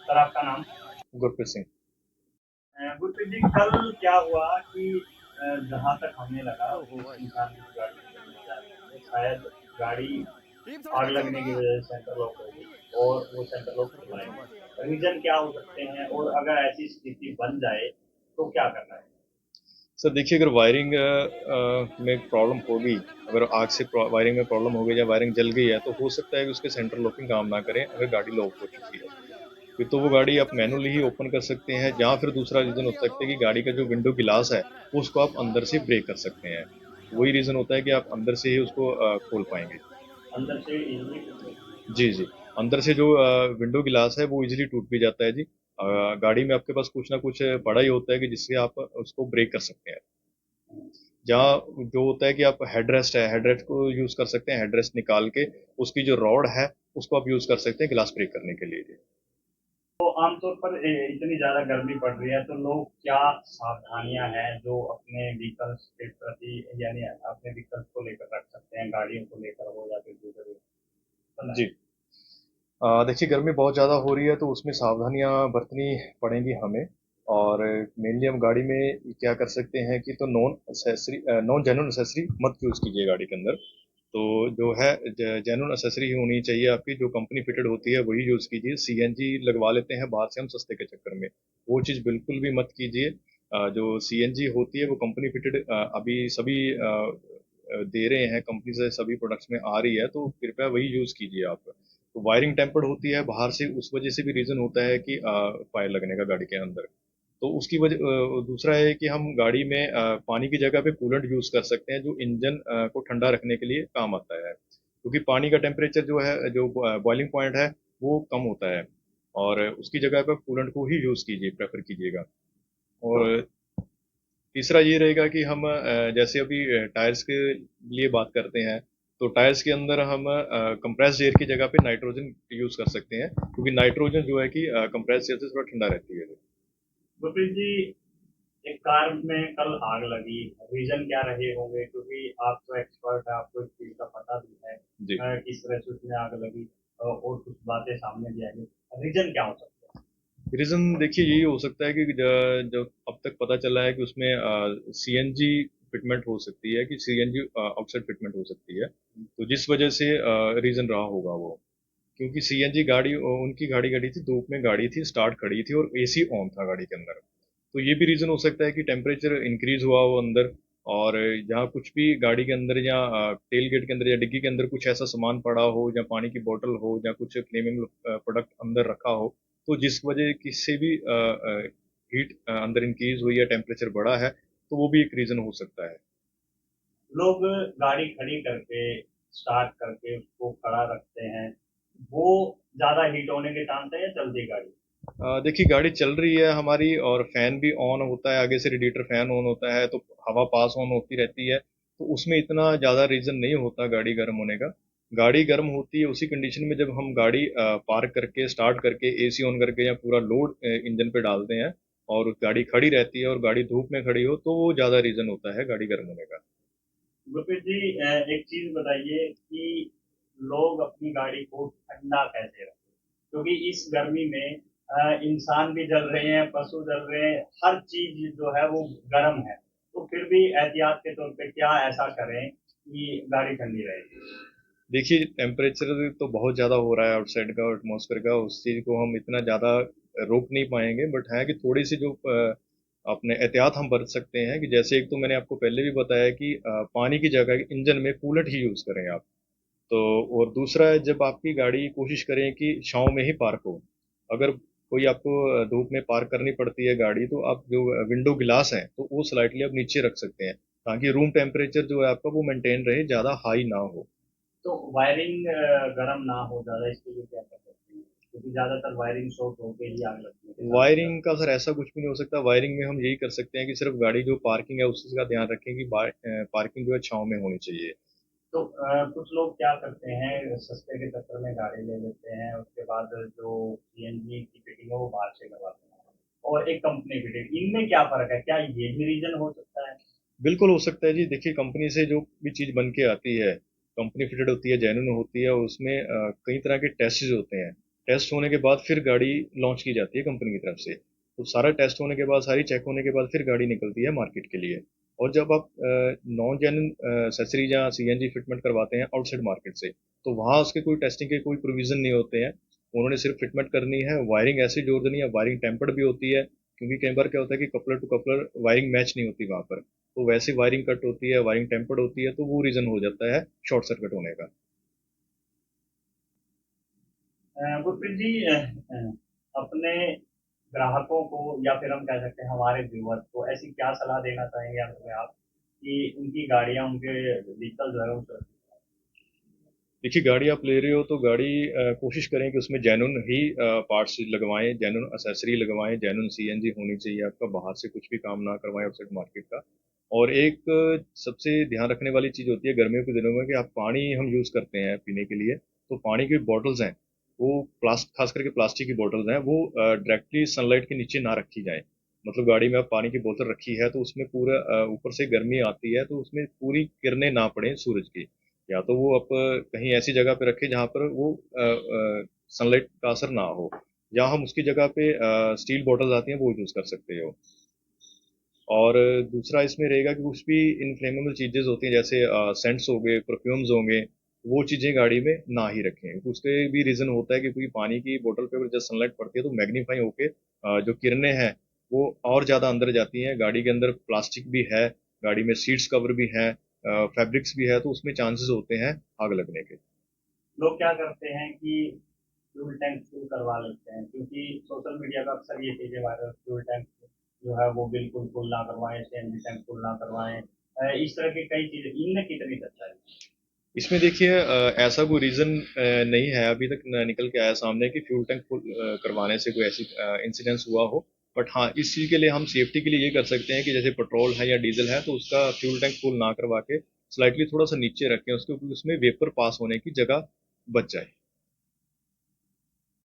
Sir आपका नाम? गुरप्रीत सिंह। गुरप्रीत जी, कल क्या हुआ कि जहाँ तक हमें लगा उस इंसान की जो गाड़ी चलने जा रही है, शायद गाड़ी आग लगने की वजह से सेंटर लॉक हो गई और वो सेंटर लॉक खुला ही नहीं। रीजन क्या हो सकते हैं और अगर ऐसी स्थिति बन जाए तो क्या करना है? सर देखिए, अगर वायरिंग में प्रॉब्लम होगी, अगर आग से वायरिंग में प्रॉब्लम हो गई या वायरिंग जल गई है तो हो सकता है कि उसके सेंटर लॉकिंग काम ना करें अगर गाड़ी लॉक हो चुकी है। फिर तो वो गाड़ी आप मैनुअली ही ओपन कर सकते हैं, जहाँ फिर दूसरा रीज़न हो सकता है कि गाड़ी का जो विंडो गिलास है उसको आप अंदर से ब्रेक कर सकते हैं। वही रीज़न होता है कि आप अंदर से ही उसको खोल पाएंगे। अंदर से इजली टूट गई। जी जी। अंदर से जो विंडो गिलास है वो इजीली टूट भी जाता है जी। गाड़ी में आपके पास कुछ ना कुछ पड़ा ही होता है कि जिससे आप उसको ब्रेक कर सकते हैं। जहाँ जो होता है कि आप हेडरेस्ट है, हेडरेस्ट को यूज कर सकते हैं, हेडरेस्ट निकाल के उसकी जो रॉड है उसको आप यूज कर सकते हैं गिलास ब्रेक करने के लिए। तो आमतौर पर इतनी ज़्यादा गर्मी पड़ रही है तो लोग क्या सावधानियां हैं जो अपने व्हीकल्स के प्रति यानी अपने व्हीकल्स को लेकर रख सकते हैं, गाड़ियों को लेकर हो या फिर दूसरे जी। बताएं। देखिए, गर्मी बहुत ज़्यादा हो रही है तो उसमें सावधानियां बरतनी पड़ेंगी हमें। और मेनली हम गाड़ी में क्या कर सकते हैं कि तो नॉन जेन्युइन एसेसरी मत यूज़ कीजिए गाड़ी के अंदर। तो जो है जेन्युइन एसेसरी ही होनी चाहिए आपकी, जो कंपनी फिटेड होती है वही यूज़ कीजिए। सीएनजी लगवा लेते हैं बाहर से हम सस्ते के चक्कर में, वो चीज़ बिल्कुल भी मत कीजिए। जो सीएनजी होती है वो कंपनी फिटेड अभी सभी दे रहे हैं, कंपनी से सभी प्रोडक्ट्स में आ रही है, तो कृपया वही यूज़ कीजिए आप। तो वायरिंग टेम्पर्ड होती है बाहर से, उस वजह से भी रीज़न होता है कि फायर लगने का गाड़ी के अंदर। तो उसकी वजह दूसरा है कि हम गाड़ी में पानी की जगह पे कूलेंट यूज़ कर सकते हैं, जो इंजन को ठंडा रखने के लिए काम आता है, क्योंकि पानी का टेम्परेचर जो है, जो बॉइलिंग पॉइंट है, वो कम होता है। और उसकी जगह पर कूलेंट को ही यूज़ कीजिए, प्रेफर कीजिएगा। तो और तीसरा ये रहेगा कि हम जैसे अभी टायर्स के लिए बात करते हैं, तो टायर्स के अंदर हम कंप्रेस्ड एयर की जगह पे नाइट्रोजन यूज कर सकते हैं, क्योंकि नाइट्रोजन जो है कि कंप्रेस्ड एयर से थोड़ा ठंडा रहती है। गुरप्रीत जी, एक कार में कल आग लगी, रीजन क्या रहे होंगे क्योंकि आप तो एक्सपर्ट है, आपको इस चीज का पता भी है जी। किस तरह से उसमें आग लगी और कुछ बातें सामने भी आई। रीजन क्या हो सकता है? रीजन देखिए यही हो सकता है कि जो अब तक पता चला है कि उसमें सीएनजी फिटमेंट हो सकती है, कि सीएनजी ऑक्साइड फिटमेंट हो सकती है, तो जिस वजह से रीजन रहा होगा वो। क्योंकि सीएनजी गाड़ी उनकी गाड़ी खड़ी थी, धूप में गाड़ी थी, स्टार्ट खड़ी थी और एसी ऑन था गाड़ी के अंदर। तो ये भी रीजन हो सकता है कि टेम्परेचर इंक्रीज हुआ हो अंदर, और जहाँ कुछ भी गाड़ी के अंदर या टेल गेट के अंदर या डिग्गी के अंदर कुछ ऐसा सामान पड़ा हो, या पानी की बोतल हो, या कुछ फ्लेमेबल प्रोडक्ट अंदर रखा हो, तो जिस वजह किससे भी हीट अंदर इंक्रीज हुई है, टेम्परेचर बढ़ा है, तो वो भी एक रीजन हो सकता है। लोग गाड़ी खड़ी करके स्टार्ट करके उसको खड़ा रखते हैं, वो ज्यादा हीट होने के चांस है या चलती गाड़ी? देखिए, गाड़ी चल रही है हमारी और फैन भी ऑन होता है, आगे से रेडिएटर फैन ऑन होता है, तो हवा पास ऑन होती रहती है, तो उसमें इतना ज़्यादा रीज़न नहीं होता गाड़ी गर्म होने का। गाड़ी गर्म होती है उसी कंडीशन में जब हम गाड़ी पार्क करके, स्टार्ट करके, एसी ऑन करके या पूरा लोड इंजन पे डालते हैं, और गाड़ी खड़ी रहती है और गाड़ी धूप में खड़ी हो, तो वो ज़्यादा रीज़न होता है गाड़ी गर्म होने का। गुरप्रीत जी, एक चीज बताइए कि लोग अपनी गाड़ी को ठंडा कैसे रखें, क्योंकि इस गर्मी में इंसान भी जल रहे हैं, पशु जल रहे हैं, हर चीज जो है वो गर्म है। तो फिर भी एहतियात के तौर पे क्या ऐसा करें कि गाड़ी ठंडी रहे? देखिए, टेम्परेचर तो बहुत ज़्यादा हो रहा है आउटसाइड का, एटमॉस्फेयर का, उस चीज़ को हम इतना ज़्यादा रोक नहीं पाएंगे, बट है कि थोड़ी सी जो अपने एहतियात हम बरत सकते हैं, कि जैसे एक तो मैंने आपको पहले भी बताया कि पानी की जगह इंजन में कूलेंट ही यूज़ करें आप। तो और दूसरा है, जब आपकी गाड़ी, कोशिश करें कि छाँव में ही पार्क हो। अगर कोई आपको धूप में पार्क करनी पड़ती है गाड़ी, तो आप जो विंडो गिलास हैं तो वो स्लाइटली आप नीचे रख सकते हैं, ताकि रूम टेम्परेचर जो है आपका वो मेंटेन रहे, ज़्यादा हाई ना हो। तो वायरिंग गर्म ना हो ज़्यादा, इसके लिए क्या कर सकते हैं? क्योंकि ज़्यादातर वायरिंग शॉर्ट होके ही आग लगने के चांसेस ज़्यादा। वायरिंग का सर ऐसा कुछ भी नहीं हो सकता। वायरिंग में हम यही कर सकते हैं कि सिर्फ गाड़ी जो पार्किंग है उसका ध्यान रखें कि पार्किंग जो है छाँव में होनी चाहिए। तो कुछ लोग क्या करते हैं, सस्ते के चक्कर में गाड़ी ले लेते हैं, उसके बाद जो सीएनजी की फिटिंग है वो बाहर से करवाते हैं और एक कंपनी फिटिंग, इनमें क्या फ़र्क है? क्या ये भी रीज़न हो सकता है? बिल्कुल हो सकता है जी। देखिए, कंपनी से जो भी चीज़ बन के आती है, कंपनी फिटेड होती है, जेन्युइन होती है, और उसमें कई तरह के टेस्ट होते हैं। टेस्ट होने के बाद फिर गाड़ी लॉन्च की जाती है कंपनी की तरफ से। तो सारा टेस्ट होने के बाद, सारी चेक होने के बाद फिर गाड़ी निकलती है मार्केट के लिए। और जब आप नॉन जेन्युइन एक्सेसरीज या सीएनजी फिटमेंट करवाते हैं आउटसाइड मार्केट से, तो वहाँ उसके कोई टेस्टिंग के कोई प्रोविजन नहीं होते हैं। उन्होंने सिर्फ फिटमेंट करनी है, वायरिंग ऐसी जोड़ देनी है, वायरिंग टेम्पर्ड भी होती है, क्योंकि कई बार क्या होता है कि coupler to coupler wiring match नहीं होती वहाँ पर, तो वैसे वायरिंग कट होती है, वायरिंग टेम्पर्ड होती है, तो वो रीज़न हो जाता है शॉर्ट सर्किट होने का। गुरप्रीत जी, अपने ग्राहकों को या फिर हम कह सकते हैं हमारे व्यूअर्स को ऐसी क्या सलाह देना चाहेंगे अंत में आप कि उनकी गाड़ियां उनके व्हीकल जो है वो सुरक्षित देखिए, गाड़ी आप ले रहे हो तो गाड़ी कोशिश करें कि उसमें जेन्युइन ही पार्ट्स लगवाएं, जेन्युइन एसेसरी लगवाएं, जेन्युइन सीएनजी होनी चाहिए आपका, बाहर से कुछ भी काम ना करवाएं आउटसाइड मार्केट का। और एक सबसे ध्यान रखने वाली चीज़ होती है गर्मियों के दिनों में कि आप पानी हम यूज़ करते हैं पीने के लिए, तो पानी की बॉटल्स हैं वो खास करके प्लास्टिक की बॉटल्स हैं वो डायरेक्टली सनलाइट के नीचे ना रखी जाए। मतलब गाड़ी में आप पानी की बोतल रखी है तो उसमें पूरा ऊपर से गर्मी आती है, तो उसमें पूरी किरणें ना पड़े सूरज की। या तो वो आप कहीं ऐसी जगह पे रखें जहाँ पर वो सनलाइट का असर ना हो, या हम उसकी जगह पे स्टील बॉटल्स आती हैं वो यूज़ कर सकते हो। और दूसरा इसमें रहेगा कि कुछ भी इनफ्लेमेबल चीज़ें होती हैं, जैसे सेंट्स हो गए, परफ्यूम्स होंगे, वो चीज़ें गाड़ी में ना ही रखें। उसके भी रीज़न होता है कि कोई पानी की बोतल पे जब सनलाइट पड़ती है तो मैग्नीफाई होके जो किरणें हैं वो और ज़्यादा अंदर जाती हैं। गाड़ी के अंदर प्लास्टिक भी है, गाड़ी में सीट्स कवर भी है, फैब्रिक्स भी है, तो उसमें चांसेस होते हैं आग लगने के। लोग क्या करते हैं कि फ्यूल टैंक फुल करवा लेते हैं क्योंकि सोशल मीडिया पर अक्सर ये चीज़ें वायरल फ्यूल टैंक जो है वो बिल्कुल फुल ना करवाएं, सीएनजी टैंक फुल ना करवाएं, इस तरह की कई चीज़ें इनमें कितनी सच्चाई है? इसमें देखिए ऐसा कोई रीज़न नहीं है अभी तक निकल के आया सामने कि फ्यूल टैंक फुल करवाने से कोई ऐसी इंसिडेंस हुआ हो। बट हाँ, इस चीज़ के लिए हम सेफ्टी के लिए ये कर सकते हैं कि जैसे पेट्रोल है या डीजल है तो उसका फ्यूल टैंक फुल ना करवा के स्लाइटली थोड़ा सा नीचे रखें उसको, क्योंकि उसमें वेपर पास होने की जगह बच जाए।